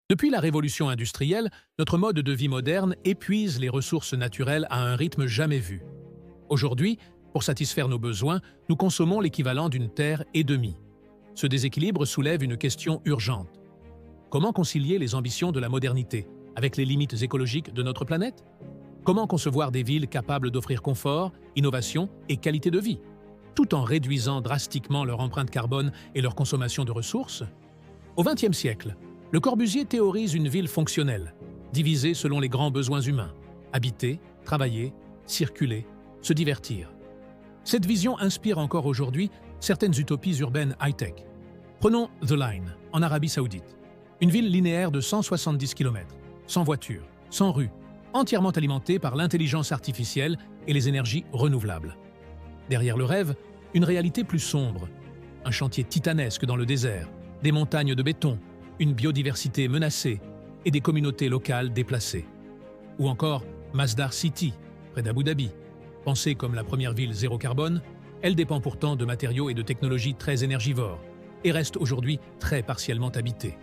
Depuis la révolution industrielle, notre mode de vie moderne épuise les ressources naturelles à un rythme jamais vu. Aujourd'hui, pour satisfaire nos besoins, nous consommons l'équivalent d'une terre et demie. Ce déséquilibre soulève une question urgente. Comment concilier les ambitions de la modernité avec les limites écologiques de notre planète? Comment concevoir des villes capables d'offrir confort, innovation et qualité de vie, tout en réduisant drastiquement leur empreinte carbone et leur consommation de ressources? Au XXe siècle, Le Corbusier théorise une ville fonctionnelle, divisée selon les grands besoins humains: habiter, travailler, circuler, se divertir. Cette vision inspire encore aujourd'hui certaines utopies urbaines high-tech. Prenons The Line, en Arabie Saoudite. Une ville linéaire de 170 km, sans voiture, sans rue, entièrement alimentée par l'intelligence artificielle et les énergies renouvelables. Derrière le rêve, une réalité plus sombre. Un chantier titanesque dans le désert, des montagnes de béton, une biodiversité menacée et des communautés locales déplacées. Ou encore Masdar City, près d'Abu Dhabi. Pensée comme la première ville zéro carbone, elle dépend pourtant de matériaux et de technologies très énergivores et reste aujourd'hui très partiellement habitée.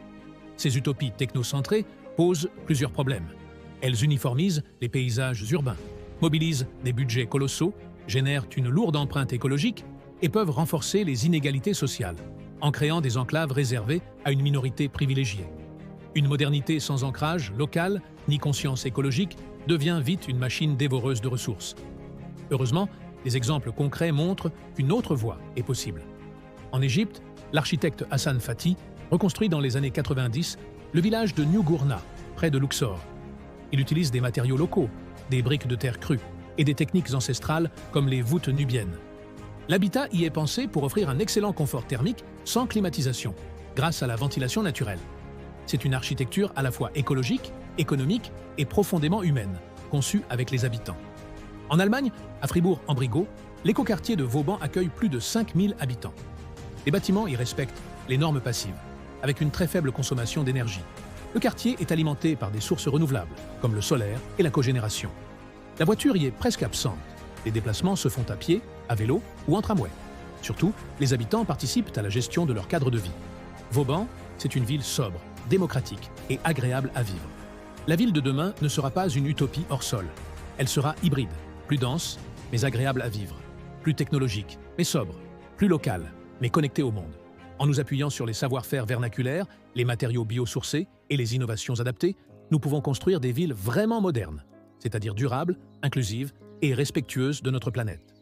Ces utopies technocentrées posent plusieurs problèmes. Elles uniformisent les paysages urbains, mobilisent des budgets colossaux, génèrent une lourde empreinte écologique et peuvent renforcer les inégalités sociales, en créant des enclaves réservées à une minorité privilégiée. Une modernité sans ancrage local ni conscience écologique devient vite une machine dévoreuse de ressources. Heureusement, des exemples concrets montrent qu'une autre voie est possible. En Égypte, l'architecte Hassan Fati reconstruit dans les années 90 le village de New Gourna, près de Luxor. Il utilise des matériaux locaux, des briques de terre crue et des techniques ancestrales comme les voûtes nubiennes. L'habitat y est pensé pour offrir un excellent confort thermique sans climatisation, grâce à la ventilation naturelle. C'est une architecture à la fois écologique, économique et profondément humaine, conçue avec les habitants. En Allemagne, à Fribourg-en-Brisgau, l'écoquartier de Vauban accueille plus de 5000 habitants. Les bâtiments y respectent les normes passives, avec une très faible consommation d'énergie. Le quartier est alimenté par des sources renouvelables, comme le solaire et la cogénération. La voiture y est presque absente. Les déplacements se font à pied, à vélo ou en tramway. Surtout, les habitants participent à la gestion de leur cadre de vie. Vauban, c'est une ville sobre, démocratique et agréable à vivre. La ville de demain ne sera pas une utopie hors sol. Elle sera hybride, plus dense, mais agréable à vivre. Plus technologique, mais sobre. Plus locale, mais connectée au monde. En nous appuyant sur les savoir-faire vernaculaires, les matériaux biosourcés et les innovations adaptées, nous pouvons construire des villes vraiment modernes, c'est-à-dire durables, inclusives et respectueuses de notre planète.